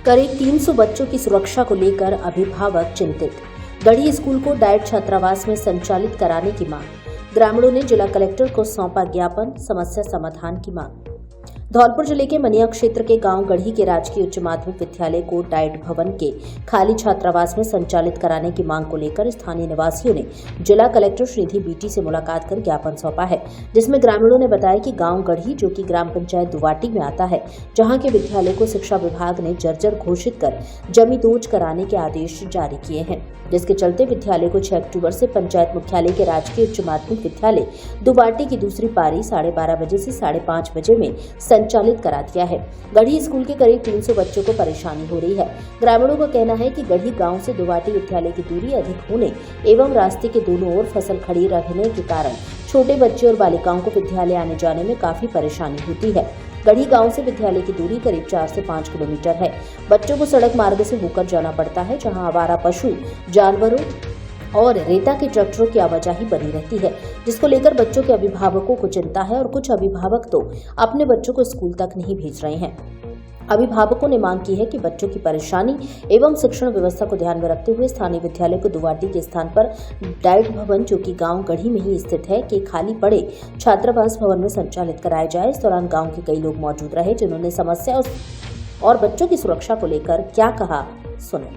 करीब 300 बच्चों की सुरक्षा को लेकर अभिभावक चिंतित। गढ़ी स्कूल को डाइट छात्रावास में संचालित कराने की मांग। ग्रामीणों ने जिला कलेक्टर को सौंपा ज्ञापन, समस्या समाधान की मांग। धौलपुर जिले के मनिया क्षेत्र के गांव गढ़ी के राजकीय उच्च माध्यमिक विद्यालय को डाइट भवन के खाली छात्रावास में संचालित कराने की मांग को लेकर स्थानीय निवासियों ने जिला कलेक्टर श्रीनिधि बीटी से मुलाकात कर ज्ञापन सौंपा है, जिसमें ग्रामीणों ने बताया कि गांव गढ़ी, जो कि ग्राम पंचायत दुवाटी में आता है, जहां के विद्यालय को शिक्षा विभाग ने जर्जर घोषित कर जमींदोज कराने के आदेश जारी किए हैं, जिसके चलते विद्यालय को 6 अक्टूबर से पंचायत मुख्यालय के राजकीय उच्च माध्यमिक विद्यालय दुवाटी की दूसरी पारी 12:30 बजे से 5:30 बजे में संचालित करा दिया है। गढ़ी स्कूल के करीब 300 बच्चों को परेशानी हो रही है। ग्रामीणों का कहना है कि गढ़ी गांव से दुवाटी विद्यालय की दूरी अधिक होने एवं रास्ते के दोनों ओर फसल खड़ी रहने के कारण छोटे बच्चे और बालिकाओं को विद्यालय आने जाने में काफी परेशानी होती है। गढ़ी गांव से विद्यालय की दूरी करीब 4 से 5 किलोमीटर है। बच्चों को सड़क मार्ग से होकर जाना पड़ता है, जहां आवारा पशु, जानवरों और रेता के ट्रैक्टरों की आवाजाही बनी रहती है, जिसको लेकर बच्चों के अभिभावकों को चिंता है और कुछ अभिभावक तो अपने बच्चों को स्कूल तक नहीं भेज रहे हैं। अभिभावकों ने मांग की है कि बच्चों की परेशानी एवं शिक्षण व्यवस्था को ध्यान में रखते हुए स्थानीय विद्यालय को दुवाटी के स्थान पर डाइट भवन, जो कि गांव गढ़ी में ही स्थित है, के खाली पड़े छात्रावास भवन में संचालित कराया जाए। इस दौरान गांव के कई लोग मौजूद रहे, जिन्होंने समस्या और बच्चों की सुरक्षा को लेकर क्या कहा, सुने।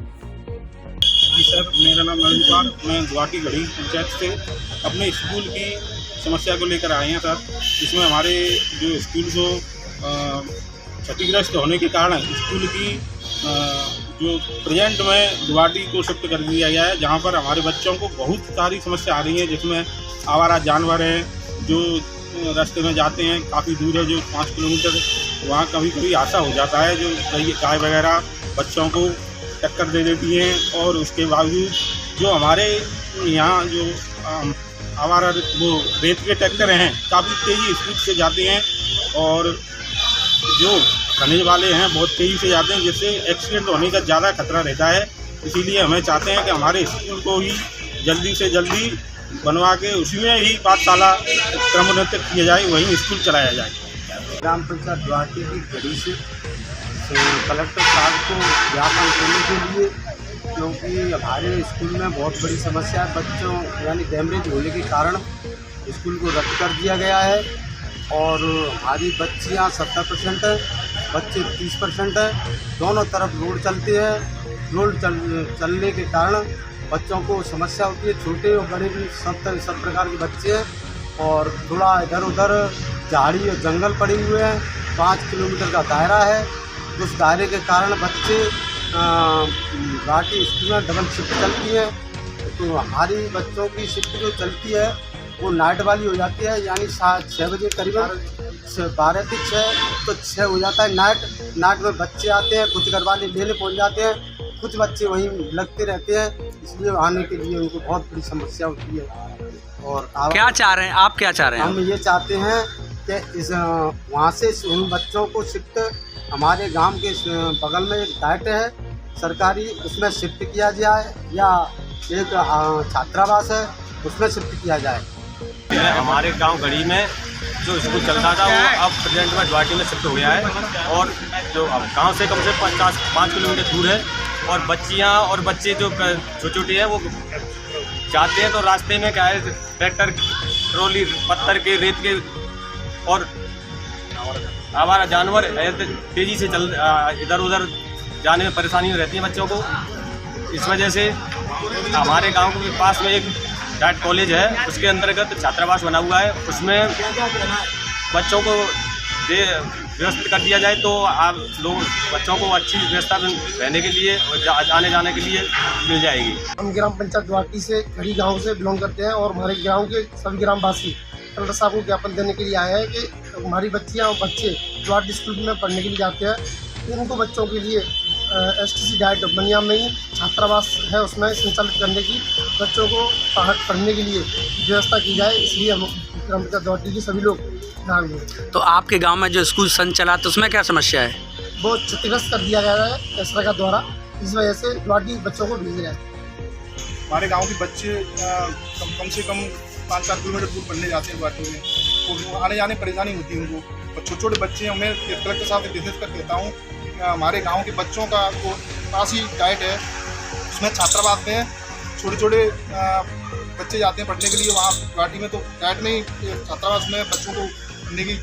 जी सर, मेरा नाम नवीन कुमार, मैं दुवाटी गढ़ी पंचायत से अपने स्कूल की समस्या को लेकर आए हैं सर। इसमें हमारे जो स्कूल को क्षतिग्रस्त होने के कारण स्कूल की जो प्रेजेंट में दुवाटी को शिफ्ट कर दिया गया है, जहां पर हमारे बच्चों को बहुत सारी समस्या आ रही है, जिसमें आवारा जानवर हैं जो रास्ते में जाते हैं, काफ़ी दूर है, जो 5 किलोमीटर, वहाँ कभी कभी हादसा हो जाता है, जो गाय वगैरह बच्चों को टक्कर दे देती हैं। और उसके बावजूद जो हमारे यहाँ जो आवारा वो रेत के ट्रैक्टर हैं, काफ़ी तेज़ी स्पीड से जाते हैं और जो खनिज वाले हैं बहुत तेज़ी से जाते हैं, जिससे एक्सीडेंट होने का ज़्यादा खतरा रहता है। इसीलिए हमें चाहते हैं कि हमारे स्कूल को ही जल्दी से जल्दी बनवा के उसी में ही पाठशाला क्रमोन्नत किया जाए, वहीं स्कूल चलाया जाए। ग्राम पंचायत दुवाटी की गढ़ी से कलेक्टर साहब को ज्ञापन देने के लिए, क्योंकि हमारे स्कूल में बहुत बड़ी समस्या है। बच्चों यानी डैमेज होने के कारण स्कूल को रद्द कर दिया गया है और हमारी बच्चियाँ 70% है, बच्चे 30% है। दोनों तरफ रोड चलती है। रोड चलने के कारण बच्चों को समस्या होती है, छोटे और बड़े भी सब प्रकार के बच्चे हैं। और थोड़ा इधर उधर झाड़ी और जंगल पड़े हुए हैं। 5 किलोमीटर का दायरा है। उस दायरे के कारण बच्चे घाटी स्कूल में डबल शिफ्ट चलती है, तो हमारी बच्चों की शिफ्ट जो चलती है वो नाइट वाली हो जाती है, यानी 6 बजे करीबन 12 से 6 तो 6 हो जाता है नाइट में बच्चे आते हैं, कुछ घर वाले लेने पहुँच जाते हैं, कुछ बच्चे वहीं लगते रहते हैं, इसलिए आने के लिए उनको बहुत बड़ी समस्या होती है। और क्या चाह रहे हैं आप, क्या चाह रहे हैं? हम ये चाहते हैं कि इस वहाँ से उन बच्चों को शिफ्ट हमारे गांव के बगल में एक डाइट है सरकारी, उसमें शिफ्ट किया जाए, या एक छात्रावास है उसमें शिफ्ट किया जाए। हमारे गांव गढ़ी में जो स्कूल चलता था वो अब प्रेजेंट में दुवाटी में शिफ्ट हो गया है और जो गांव से कम से 5 किलोमीटर दूर है। और बच्चियां और बच्चे जो छोटे हैं वो जाते हैं, तो रास्ते में क्या है, ट्रैक्टर, ट्रॉली, पत्थर के, रेत के और आवारा जानवर तेज़ी से इधर उधर जाने में परेशानी रहती है बच्चों को। इस वजह से हमारे गांव के पास में एक डाइट कॉलेज है, उसके अंतर्गत छात्रावास बना हुआ है, उसमें बच्चों को व्यवस्थित कर दिया जाए तो आप लोग बच्चों को अच्छी व्यवस्था रहने के लिए और आने जाने के लिए मिल जाएगी। हम ग्राम पंचायत दुवाटी से गढ़ी गांव से बिलोंग करते हैं और हमारे गांव के सभी ग्रामवासी कलेक्टर साहब को ज्ञापन देने के लिए आए हैं कि हमारी बच्चियां और बच्चे दुवाटी स्कूल में पढ़ने के लिए जाते हैं, तो उनको बच्चों के लिए STC डाइट मनिया में ही छात्रावास है, उसमें संचालित करने की, बच्चों को पढ़ने के लिए व्यवस्था की जाए। इसलिए हम ग्राम पंचायत दुवाटी के सभी लोग नाम हैं। तो आपके गांव में जो स्कूल संचालित, तो उसमें क्या समस्या है? बहुत क्षतिग्रस्त कर दिया गया है सरकार द्वारा, इस वजह से दुवाटी बच्चों को भेज रहे हैं। हमारे गांव के बच्चे कम से कम 5-4 किलोमीटर दूर पढ़ने जाते हैं दुवाटी में, तो आने जाने परेशानी होती है उनको। और छोटे छोटे बच्चे हैं, मैं कलेक्टर साहब से विशेष कर कहता हूँ हमारे गांव के बच्चों का वो पास ही डाइट है, उसमें छात्रावास में छोटे छोटे बच्चे जाते हैं पढ़ने के लिए वहाँ गुवाहाटी में, तो डाइट में ही छात्रावास में बच्चों को पढ़ने की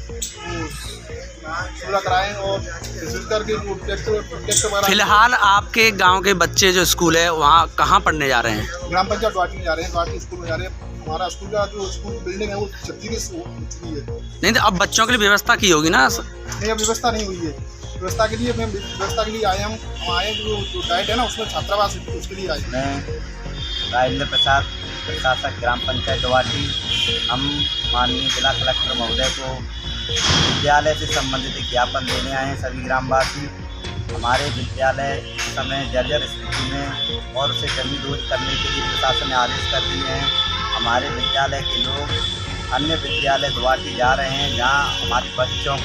सुविधा कराएँ और विजिट करके वो टेस्ट वगैरह। फिलहाल आपके गांव के बच्चे जो स्कूल है वहाँ कहाँ पढ़ने जा रहे हैं? ग्राम पंचायत गुवाहाटी में जा रहे हैं, गुवाहाटी स्कूल में जा रहे हैं। हमारा स्कूल का जो स्कूल बिल्डिंग है वो छज्जी की हो चुकी है। नहीं तो अब बच्चों के लिए व्यवस्था की होगी ना? नहीं, अब व्यवस्था नहीं हुई है। व्यवस्था के लिए आए हम आए जो डाइट है ना उसमें छात्रावास उसके लिए आए। मैं राजेंद्र प्रसाद, प्रशासक ग्राम पंचायत गुवाहाटी। हम माननीय जिला कलेक्टर महोदय को विद्यालय से संबंधित एक ज्ञापन देने आए हैं सभी ग्रामवासी। हमारे विद्यालय इस समय जर्जर स्थिति में और उसे कमी दूर करने के लिए प्रशासन ने आदेश कर दिए हैं। हमारे विद्यालय के लोग अन्य विद्यालय गुवाहाटी जा रहे हैं, जहाँ हमारे बच्चों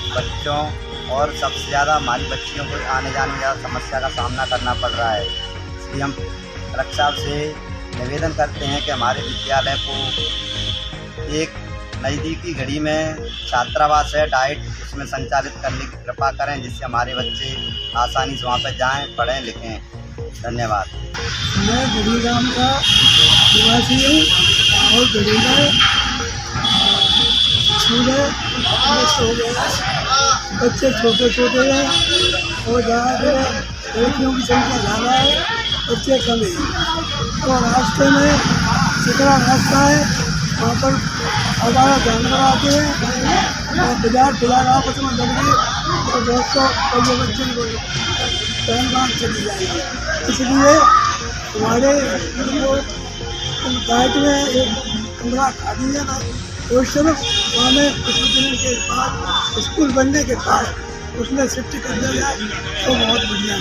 और सबसे ज़्यादा हमारी बच्चियों को आने जाने की समस्या का सामना करना पड़ रहा है। इसलिए हम कलेक्टर साहब से निवेदन करते हैं कि हमारे विद्यालय को एक नज़दीकी घड़ी में छात्रावास है डाइट उसमें संचालित करने की कृपा करें, जिससे हमारे बच्चे आसानी से वहाँ पर जाएँ, पढ़ें, लिखें। धन्यवाद। मैं गढ़ी गाँव का निवासी हूँ और गढ़ी में स्कूल है, हो गया, बच्चे छोटे छोटे हैं और ज़्यादा लड़कियों की संख्या ज़्यादा है, बच्चे कम है। और रास्ते में सकरा रास्ता है, वहाँ पर हमारा जानवर आते हैं और बाजार खुला आपस में लग गए तो दोस्तों और बच्चे को पहलगाम चली जाएगी। इसलिए हमारे डाइट में एक कमरा खाली है ना, उस समय हमें कुछ दिनों के बाद स्कूल बनने के बाद उसमें शिफ्ट कर दिया जाए तो बहुत बढ़िया है।